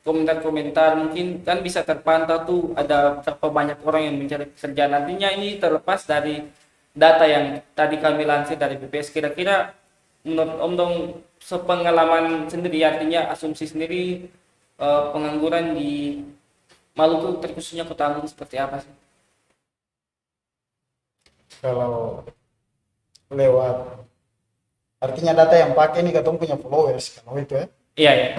komentar-komentar mungkin kan bisa terpantau tuh ada berapa banyak orang yang mencari pekerjaan. Nantinya ini terlepas dari data yang tadi kami lansir dari BPS. Kira-kira menurut Om Dong sepengalaman sendiri, artinya asumsi sendiri, pengangguran di Maluku terkhususnya Kota Ambon seperti apa sih? Kalau lewat artinya data yang pakai ini katong punya followers kalau itu ya Iya ya,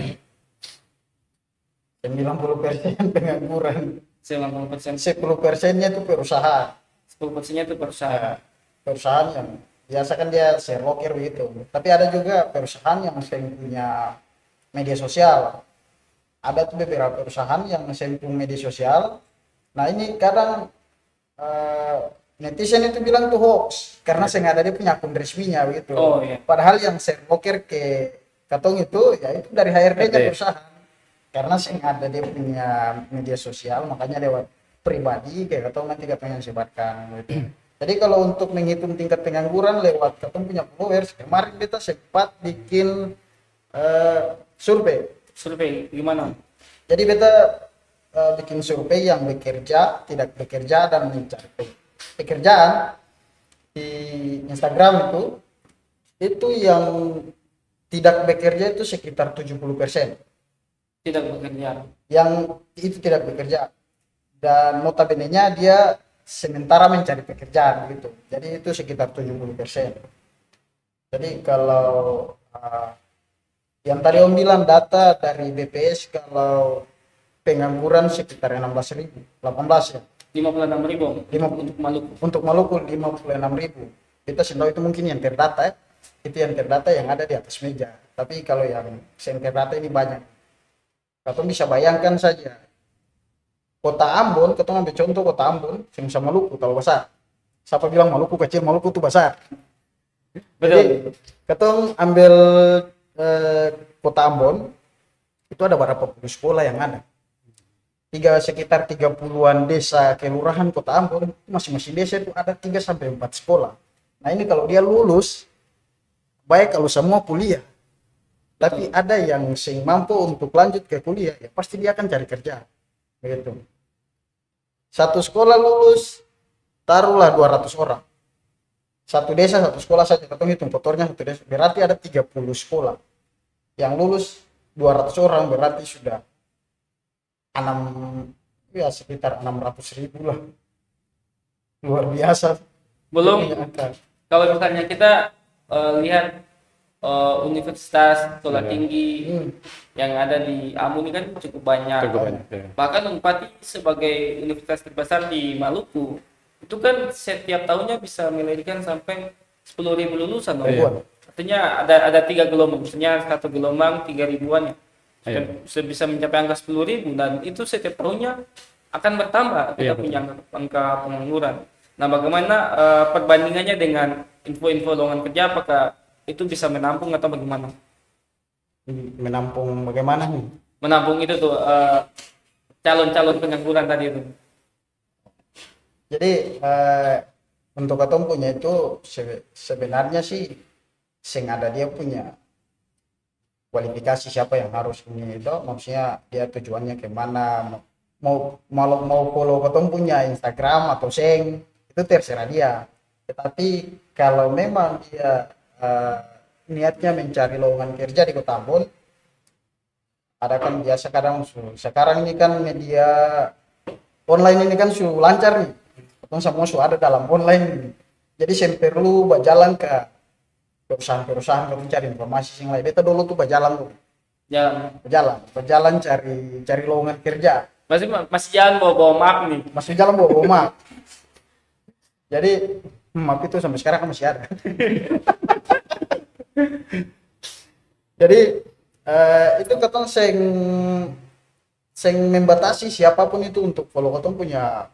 90% pengangguran, 90%, 10%-nya itu perusahaan. 10%-nya itu perusahaan. Nah, perusahaan yang biasa kan dia share locker begitu, tapi ada juga perusahaan yang sering punya media sosial. Ada tuh beberapa perusahaan yang sering punya media sosial. Nah ini kadang eh, netizen itu bilang itu hoax karena saya ada dia punya akun resminya begitu. Oh iya. Padahal yang share locker ke katong itu ya itu dari HRD-nya HRD. perusahaan. Karena saya ada dia punya media sosial makanya lewat pribadi kayak katong nanti katong yang sebarkan gitu. Jadi kalau untuk menghitung tingkat pengangguran lewat katong punya followers, kemarin kita sempat bikin survei. Survei gimana? Jadi beta bikin survei yang bekerja, tidak bekerja, dan mencari pekerjaan di Instagram itu yang tidak bekerja itu sekitar 70%. Tidak bekerja. Yang itu tidak bekerja dan notabene-nya dia sementara mencari pekerjaan gitu. Jadi itu sekitar 70%. Jadi kalau yang tadi Om bilang data dari BPS kalau pengangguran sekitar 16.000, 18 ya. 56.000 untuk Maluku. Untuk Maluku 56.000. Kita tahu itu mungkin yang terdata ya. Itu yang terdata yang ada di atas meja. Tapi kalau yang terdata ini banyak. Kita bisa bayangkan saja. Kota Ambon, kita ambil contoh Kota Ambon, sama Maluku kalau besar. Siapa bilang Maluku kecil, Maluku itu besar. Jadi, Betul. kita ambil Kota Ambon, itu ada berapa puluh sekolah yang ada. Sekitar 30-an desa kelurahan Kota Ambon, masing-masing desa itu ada 3 sampai 4 sekolah. Nah ini kalau dia lulus, baik kalau semua kuliah. Tapi ada yang sing mampu untuk lanjut ke kuliah, ya pasti dia akan cari kerja. Begitu. Satu sekolah lulus, taruhlah 200 orang. Satu desa, satu sekolah saja, kita hitung kotornya satu desa. Berarti ada 30 sekolah. Yang lulus 200 orang berarti sudah 6, ya sekitar 600.000 lah. Luar biasa. Belum Ini angka. kalau misalnya kita lihat Universitas Sekolah Iya. Tinggi yang ada di Ambon ini kan cukup banyak. Cukup banyak, ya. Bahkan Unpad sebagai universitas terbesar di Maluku itu kan setiap tahunnya bisa melahirkan sampai 10.000 lulusan. Iya. Artinya ada 3 gelombang, maksudnya satu gelombang 3.000-an ya. Iya. Bisa mencapai angka 10.000 dan itu setiap tahunnya akan bertambah kita Iya, punya angka pengangguran. Nah, bagaimana perbandingannya dengan info-info lowongan kerja, apakah itu bisa menampung atau bagaimana? Menampung bagaimana nih? Menampung itu tuh calon-calon pengangguran tadi itu. Jadi untuk katong punya itu sebenarnya sih sing ada dia punya kualifikasi siapa yang harus ini itu, maksudnya dia tujuannya kemana, mau follow katong punya Instagram atau sing itu terserah dia. Tetapi kalau memang dia niatnya mencari lowongan kerja di Kota Ambon, ada kan biasa kadang sekarang ini kan media online ini kan lancar nih, katong semua ada dalam online ini. Jadi saya perlu berjalan ke perusahaan-perusahaan untuk cari informasi yang lain. Beta dulu tuh berjalan cari lowongan kerja. Masih jalan bawa map nih. Masih jalan bawa map. Jadi map itu sampai sekarang kan masih ada. Jadi itu katong sing membatasi siapapun itu untuk follow. Katong punya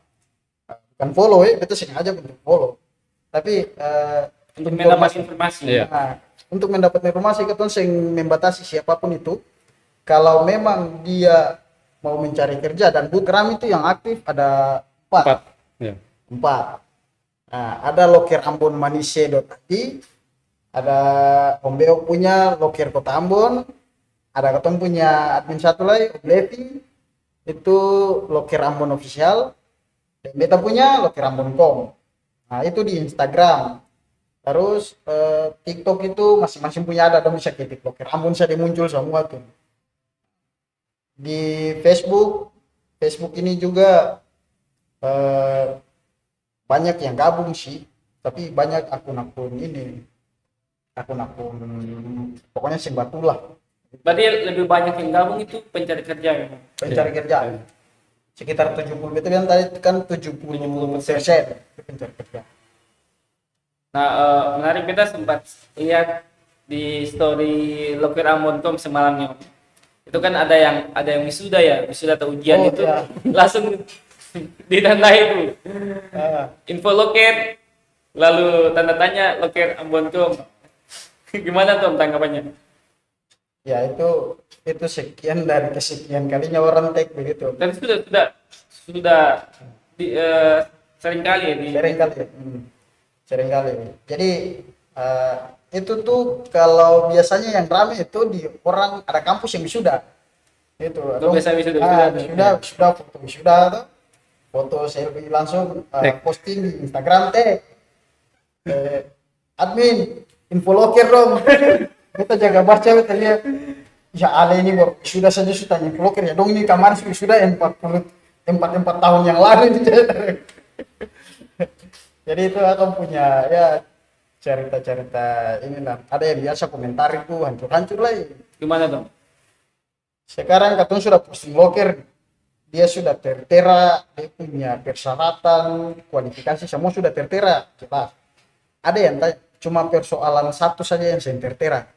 bukan follow ya, itu sengaja untuk follow. Tapi Untuk mendapat informasi. Iya. nah, untuk mendapat informasi katong sing membatasi siapapun itu. Kalau memang dia mau mencari kerja dan Bootgram itu yang aktif ada 4. 4. Ya. 4. Nah, ada loker Ambon Manise.id, ada Om Beo punya loker Kota Ambon, ada ketemu punya admin satu lagi, Om Levi, itu Loker Ambon Official, dan beta punya Loker Ambon.com. Nah, itu di Instagram. Terus TikTok itu masing-masing punya ada, dong bisa ketik Loker Ambon saja muncul semua tuh. Di Facebook ini juga banyak yang gabung sih, tapi banyak akun-akun ini, akun-akun pokoknya lah. Berarti lebih banyak yang gabung itu pencari kerja memang. Pencari kerja sekitar 70, betul kan tadi kan 70% pencari kerja. Nah, menarik, kita sempat lihat di story Loker Ambon.com semalamnya. Itu kan ada yang wisuda ya, wisuda atau ujian itu ya. langsung ditandai itu. Info Loker, lalu tanda tanya Loker Ambon.com. Gimana tuh tanggapannya? Ya itu sekian dari kesekian kalinya orang tag begitu. Dan sudah sering kali ya Sering kali. Jadi itu tuh kalau biasanya yang rame itu di orang ada kampus yang wisuda. Itu. Biasa wisuda. Foto wisuda tuh. Foto selfie langsung posting di Instagram tag. Admin info Loker dong. Kita jaga baca, kita lihat ya ale ini sudah saja sudah info Loker ya dong, ini kamar sudah 44 tahun yang lalu. Jadi itu akan punya ya cerita-cerita inilah. Ada yang biasa komentar itu hancur-hancur lah. Gimana dong? Sekarang katanya sudah posting Loker, dia sudah tertera, dia punya persyaratan, kualifikasi semua sudah tertera jelas. Ada yang cuma persoalan satu saja yang saya tertera.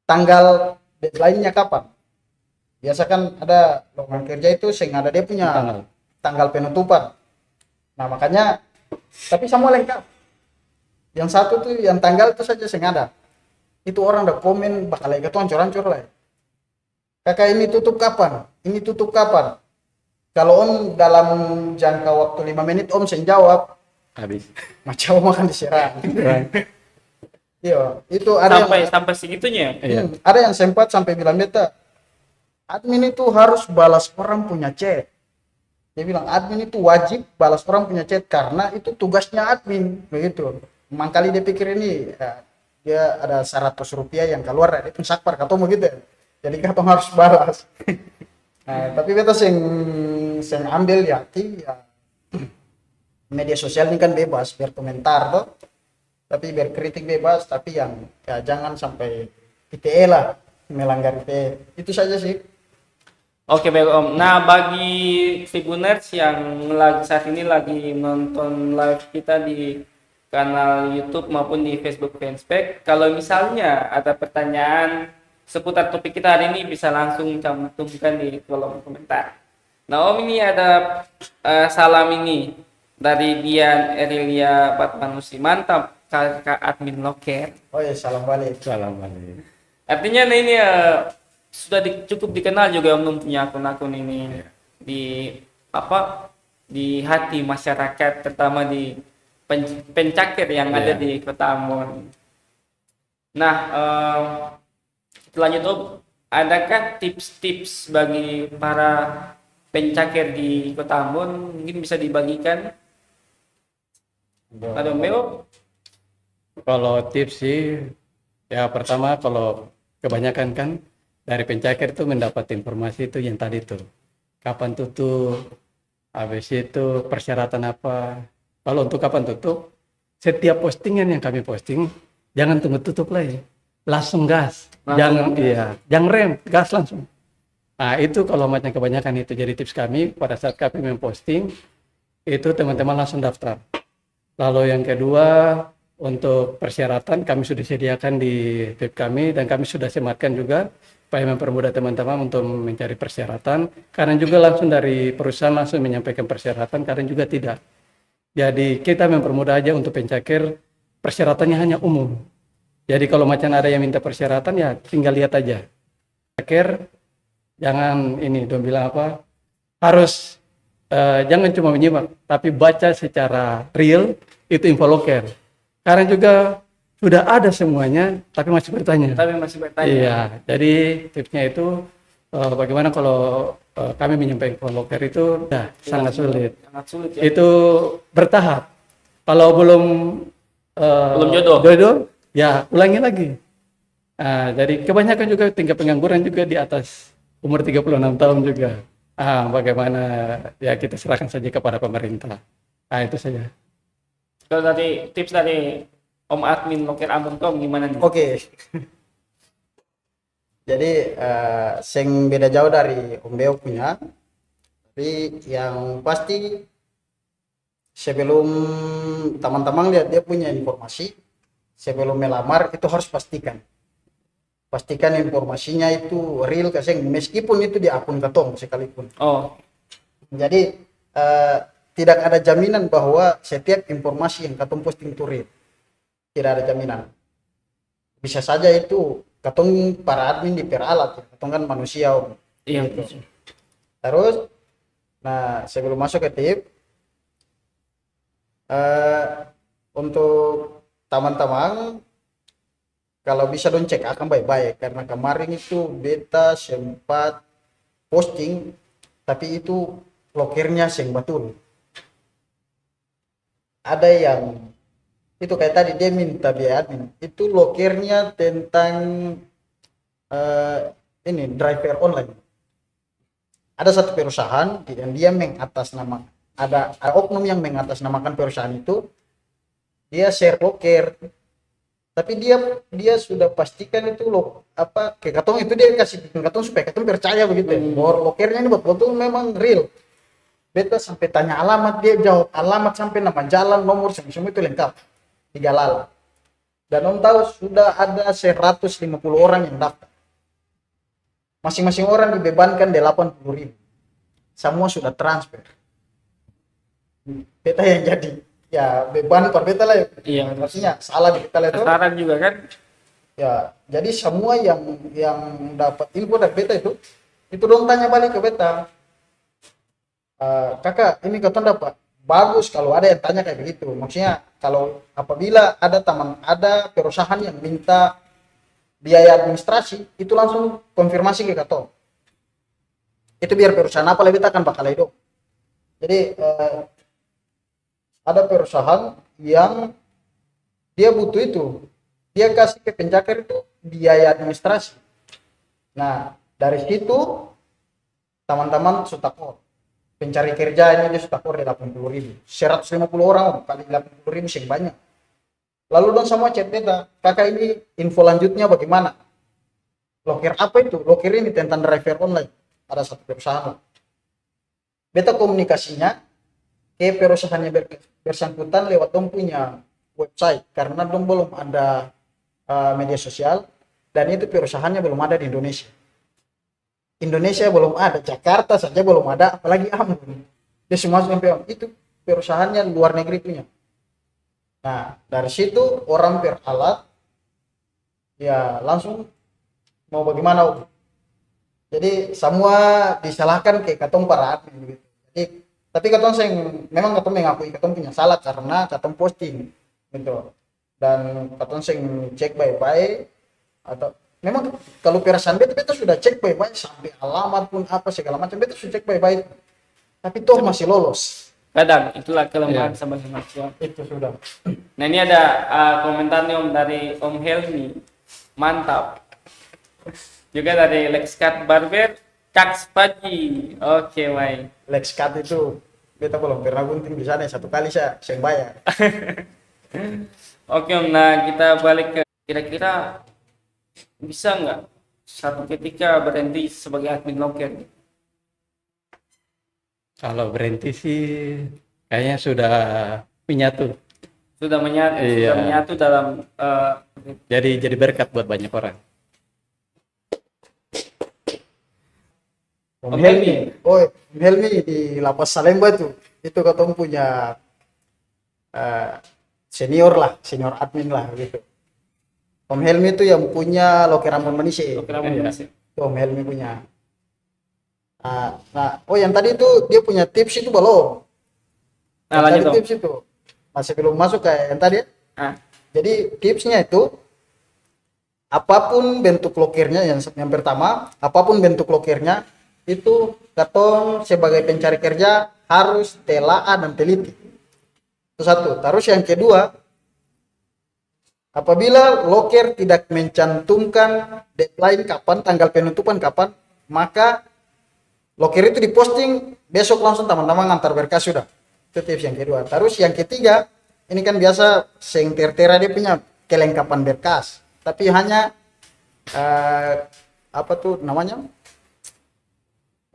Tanggal deadline-nya kapan? Biasa kan ada lowongan kerja itu sehingga ada dia punya tanggal penutupan. Nah makanya, tapi semua lengkap. Yang satu tuh yang tanggal itu saja sehingga ada. Itu orang udah komen bakal lagi itu hancur-hancur lah. Kakak ini tutup kapan? Ini tutup kapan? Kalau om dalam jangka waktu 5 menit om saya jawab. Habis. Macam makan diserang. Iya, itu ada sampai segitunya. Ada yang sempat sampai bilang beta, admin itu harus balas orang punya chat. Dia bilang admin itu wajib balas orang punya chat karena itu tugasnya admin, begitu. Memang kali dia pikir ini dia ada 100 rupiah yang keluar dari pun sakpar katong begitu. Jadi katong harus balas. Nah, tapi beta sing ambil ya media sosial ini kan bebas berkomentar tuh. Tapi berkritik bebas, tapi yang ya jangan sampai ITE lah, melanggar ITE. Itu saja sih. Oke, baik Om. Nah, bagi Tribuners yang saat ini lagi nonton live kita di kanal YouTube maupun di Facebook Fanspage, kalau misalnya ada pertanyaan seputar topik kita hari ini bisa langsung cantumkan di kolom komentar. Nah, Om, ini ada salam ini dari Dian Erilia Batmanusi. Mantap, kakak admin Loker. Oh ya, salam balik. Artinya nah ini sudah cukup dikenal juga Om punya akun-akun ini di hati masyarakat, terutama di pencakir yang ada di Kota Ambon. Nah, selanjutnya Om, adakah tips-tips bagi para pencakir di Kota Ambon mungkin bisa dibagikan? Ada Om? Kalau tips sih, ya pertama kalau kebanyakan kan dari pencakir itu mendapat informasi itu yang tadi tuh, kapan tutup, habis itu persyaratan apa. Kalau untuk kapan tutup, setiap postingan yang kami posting, jangan tunggu tutup lagi, langsung gas, jangan rem, gas langsung. Nah itu kalau macam kebanyakan itu jadi tips kami pada saat kami memposting, itu teman-teman langsung daftar. Lalu yang kedua, untuk persyaratan kami sudah sediakan di web kami dan kami sudah sematkan juga supaya mempermudah teman-teman untuk mencari persyaratan, karena juga langsung dari perusahaan langsung menyampaikan persyaratan, karena juga tidak. Jadi kita mempermudah aja untuk pencakir, persyaratannya hanya umum. Jadi kalau macam ada yang minta persyaratan ya tinggal lihat aja. Pencakir jangan ini dong bilang apa, harus jangan cuma menyimak tapi baca secara real itu info Loker. Karena juga sudah ada semuanya, tapi masih bertanya. Tapi masih bertanya. Iya, jadi tipsnya itu bagaimana kalau kami menyampaikan loker itu sangat sulit. Sangat sulit ya. Itu bertahap. Kalau belum Belum jodoh. ya ulangi lagi. Nah, jadi kebanyakan juga tingkat pengangguran juga di atas umur 36 tahun juga. Bagaimana ya kita serahkan saja kepada pemerintah. Itu saja. Kalau dari tips dari Om admin loker Ambon.com gimana nih? Oke. Jadi sing beda jauh dari Om Beo punya, tapi yang pasti sebelum teman-teman lihat dia punya informasi, sebelum melamar itu harus pastikan informasinya itu real kasing, meskipun itu di akun katong sekalipun. Oh, Jadi tidak ada jaminan bahwa setiap informasi yang katong posting itu real, tidak ada jaminan. Bisa saja itu katong para admin diperalat, katong kan manusia Om. iya. Gitu. Terus, nah sebelum masuk ke tip, untuk teman-teman kalau bisa dong cek akan baik-baik, karena kemarin itu beta sempat posting tapi itu lokernya sing betul. Ada yang itu kayak tadi dia minta biaya admin, itu lokernya tentang ini driver online. Ada satu perusahaan yang dia mengatasnamakan, ada oknum yang mengatasnamakan perusahaan itu, dia share loker, tapi dia sudah pastikan itu loh apa ke katong, itu dia kasih bikin katong supaya katong percaya begitu ya, bahwa lokernya ini betul-betul memang real. Beta sampai tanya alamat, dia jawab alamat sampai nama jalan, nomor semua itu lengkap, 3 lala. Dan Om tahu sudah ada 150 orang yang daftar. Masing-masing orang dibebankan 80.000. Semua sudah transfer. Beta yang jadi ya beban per beta lah. Iya. Maksudnya salah di beta lah itu. Sasaran juga kan? Ya, jadi semua yang dapat info dari beta itu dong tanya balik ke beta. Kakak, ini katong dapat bagus kalau ada yang tanya kayak begitu. Maksudnya kalau apabila ada perusahaan yang minta biaya administrasi, itu langsung konfirmasi ke katong. Itu biar perusahaan apa lebih akan bakal hidup. Jadi ada perusahaan yang dia butuh itu, dia kasih ke pencakar itu biaya administrasi. Nah dari situ teman-teman sudah pencari kerja ini dia sudah kode 80.000, 150 orang kali 80.000 sih banyak. Lalu dong semua chat beta, kakak ini info lanjutnya bagaimana? Loker apa itu? Loker ini tentang driver online, ada satu perusahaan. Beta komunikasinya ke perusahaannya bersangkutan lewat dong punya website, karena dong belum ada media sosial, dan itu perusahaannya belum ada di Indonesia. Indonesia belum ada, Jakarta saja belum ada, apalagi Ambon. Dia semua sampai itu perusahaannya luar negeri punya. Nah dari situ orang peralat ya langsung mau bagaimana Om. Jadi semua disalahkan ke katong para admin gitu. Jadi tapi katong memang katong mengakui katong punya salah karena katong posting gitu. Dan katong cek baik-baik, atau memang kalau perasaan beta sudah cek baik-baik sampai alamat pun apa segala macam, beta sudah cek baik-baik, tapi toh masih lolos. Kadang itulah kelemahan sebagai mahasiswa. Itu sudah. Nah ini ada komentar nih Om dari Om Helmi, mantap. Juga dari Lexcat Barber, Caks Paji. Oke, Mai. Lexcat itu beta belum pernah gunting di sana, satu kali saya bayar. Oke Om, nah kita balik ke kira-kira bisa nggak satu ketika berhenti sebagai admin loker? Kalau berhenti sih kayaknya sudah menyatu. Sudah menyatu, Iya. sudah menyatu dalam Jadi berkat buat banyak orang. Om Helmi, Om Helmi di Lapas Salemba itu katong punya senior admin lah gitu. Om Helmi itu yang punya loker Ambon Manise. loker Ambon Manise. Itu Om Helmi punya. Nah, yang tadi itu dia punya tips itu belum. Nah, lanjut Tadi Om. tips itu masih belum masuk kayak yang tadi ya. Ah, Jadi tipsnya itu apapun bentuk lokernya, yang pertama, apapun bentuk lokernya itu katong sebagai pencari kerja harus telaah dan teliti. Itu satu. Terus yang kedua, apabila loker tidak mencantumkan deadline kapan, tanggal penutupan kapan, maka loker itu diposting besok langsung teman-teman antar berkas sudah. Itu tips yang kedua. Terus yang ketiga, ini kan biasa sing tertera dia punya kelengkapan berkas, tapi hanya apa tuh namanya,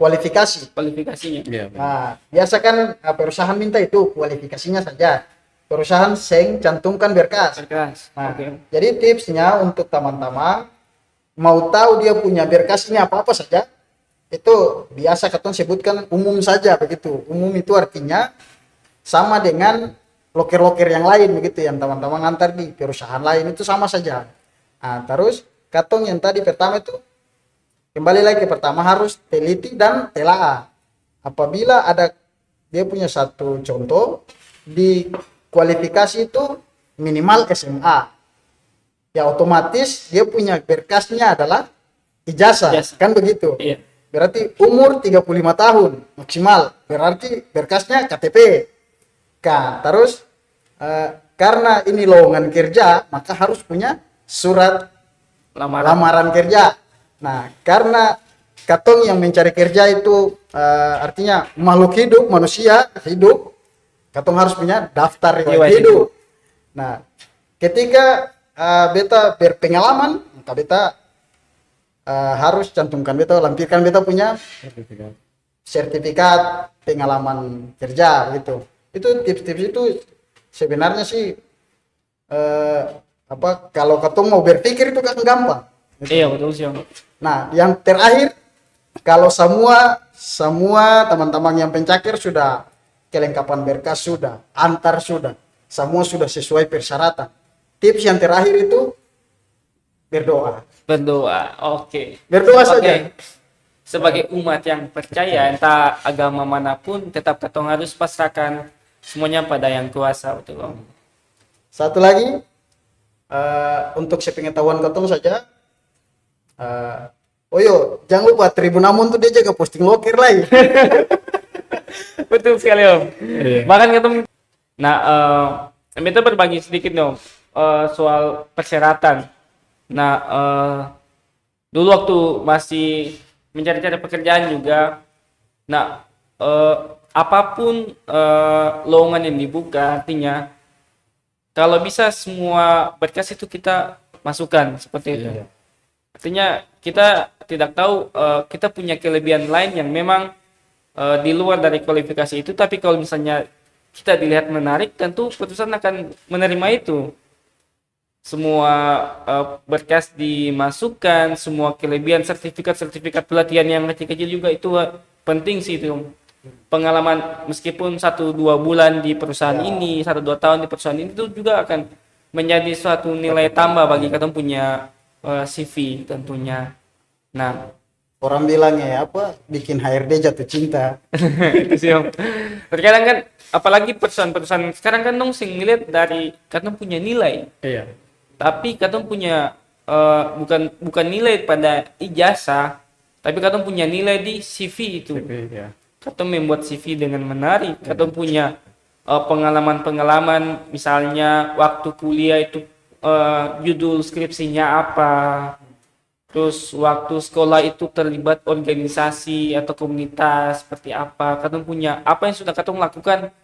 kualifikasi. Kualifikasinya. Iya, benar. Nah, biasa kan perusahaan minta itu kualifikasinya saja. Perusahaan sing cantumkan berkas. Berkas. Nah, Oke. jadi tipsnya untuk teman-teman mau tahu dia punya berkas ini apa-apa saja, itu biasa katong sebutkan umum saja begitu. Umum itu artinya sama dengan loker-loker yang lain begitu, yang teman-teman antar di perusahaan lain itu sama saja. Nah, terus katong yang tadi pertama itu kembali lagi pertama harus teliti dan telaah. Apabila ada dia punya satu contoh di kualifikasi itu minimal SMA, ya otomatis dia punya berkasnya adalah ijazah, Ijazah. kan begitu. Iya. Berarti umur 35 tahun maksimal, berarti berkasnya KTP. Terus karena ini lowongan kerja, maka harus punya surat lamaran kerja. Nah, karena katong yang mencari kerja itu artinya makhluk hidup, manusia hidup, katong harus punya daftar riwayat hidup. Nah, ketika beta berpengalaman, maka beta harus cantumkan, beta lampirkan beta punya Sertifikat. sertifikat pengalaman kerja gitu. Itu tips-tips itu sebenarnya sih apa, kalau katong mau berpikir itu kan gampang. Iya, betul sih, Om. Nah, yang terakhir, kalau semua teman-teman yang pencakir sudah kelengkapan berkas sudah, antar sudah, semua sudah sesuai persyaratan. Tips yang terakhir itu berdoa. Berdoa. Oke. Berdoa saja. Sebagai umat yang percaya, entah agama manapun, tetap katong harus pasrahkan semuanya pada yang kuasa, betul, Om. Satu lagi, untuk sepengetahuan katong saja, oh yo, jangan lupa Tribunamun tuh dia jaga posting loker lagi. Betul sekali, Om. Iya. Bahkan ketemu. Nah, kita berbagi sedikit nih, Om, soal persyaratan. Nah, dulu waktu masih mencari-cari pekerjaan juga, nah, apapun lowongan yang dibuka, artinya kalau bisa semua berkas itu kita masukkan seperti itu. Iya. Artinya kita tidak tahu kita punya kelebihan lain yang memang di luar dari kualifikasi itu, tapi kalau misalnya kita dilihat menarik, tentu perusahaan akan menerima itu. Semua berkas dimasukkan, semua kelebihan, sertifikat pelatihan yang kecil-kecil juga itu penting sih itu. Pengalaman meskipun 1-2 bulan di perusahaan ini, 1-2 tahun di perusahaan ini itu juga akan menjadi suatu nilai tambah bagi kita punya CV tentunya. Nah, Orang bilangnya apa, bikin HRD jatuh cinta. itu sih, Om. Terkadang kan apalagi perusahaan-perusahaan sekarang kan dong sing ngeliat dari katong punya nilai, Iya. tapi katong punya bukan nilai pada ijazah, tapi katong punya nilai di CV itu. Iya. Katong membuat CV dengan menarik, katong punya pengalaman-pengalaman, misalnya waktu kuliah itu judul skripsinya apa, terus waktu sekolah itu terlibat organisasi atau komunitas seperti apa, katong punya apa yang sudah katong lakukan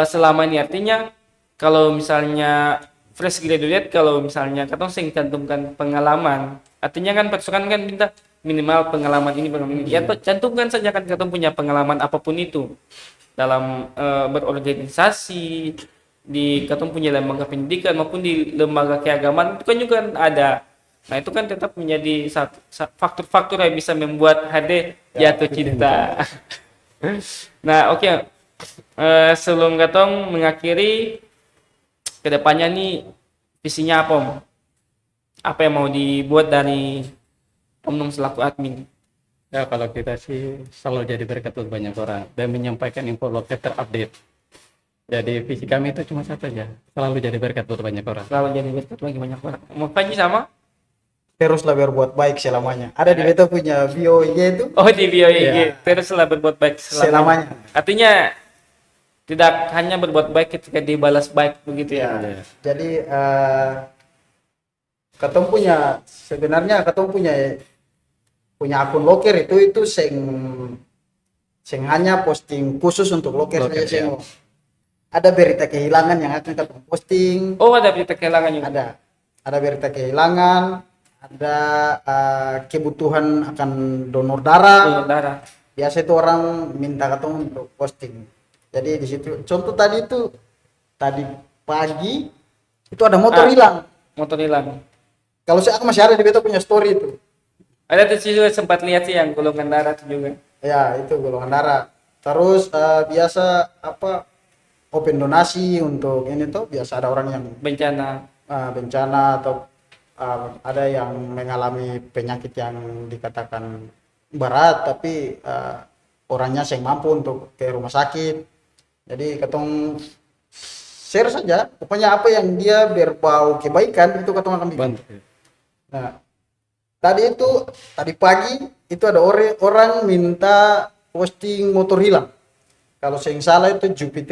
selama ini. Artinya kalau misalnya fresh graduate, kalau misalnya katong sing cantumkan pengalaman, artinya kan perusahaan kan minta minimal pengalaman ini ya cantumkan saja kan katong punya pengalaman apapun itu dalam berorganisasi, di katong punya lembaga pendidikan maupun di lembaga keagamaan itu kan juga ada. Nah, itu kan tetap menjadi faktor-faktor yang bisa membuat HD jatuh cinta. Nah, oke. Sebelum katong mengakhiri, kedepannya nih visinya apa, Om? Apa yang mau dibuat dari Om Nung selaku admin? Ya, kalau kita sih selalu jadi berkat buat banyak orang dan menyampaikan info loket terupdate. Jadi visi kami itu cuma satu aja, selalu jadi berkat buat banyak orang. Selalu jadi berkat bagi banyak orang. Mau Panji sama? Teruslah berbuat baik selamanya. Ada di beta punya bio IG itu Oh, di bio IG. Iya. Teruslah berbuat baik selamanya. Artinya tidak hanya berbuat baik ketika dibalas baik begitu ya. Iya. Jadi ketemu punya sebenarnya ketemu punya akun loker itu sing hanya posting khusus untuk loker Loker, saja sing. ya. Ada berita kehilangan yang akan ketemu posting. Oh, ada berita kehilangan juga. Ada berita kehilangan, ada kebutuhan akan donor darah. Donor darah. Biasa itu orang minta ketemu untuk posting. Jadi di situ contoh tadi pagi itu ada motor hilang. Motor hilang. Kalau aku masih ada di beta punya story itu. Ada tuh sih juga sempat lihat sih yang golongan darah itu juga. Ya, itu golongan darah. Terus biasa open donasi untuk ini tuh biasa ada orang yang Bencana. bencana atau ada yang mengalami penyakit yang dikatakan berat tapi orangnya yang mampu untuk ke rumah sakit. Jadi ketong share saja, pokoknya apa yang dia berbau kebaikan itu ketong akan bikin. Bantu. Nah, tadi pagi itu ada orang minta posting motor hilang. Kalau saya salah itu Jupiter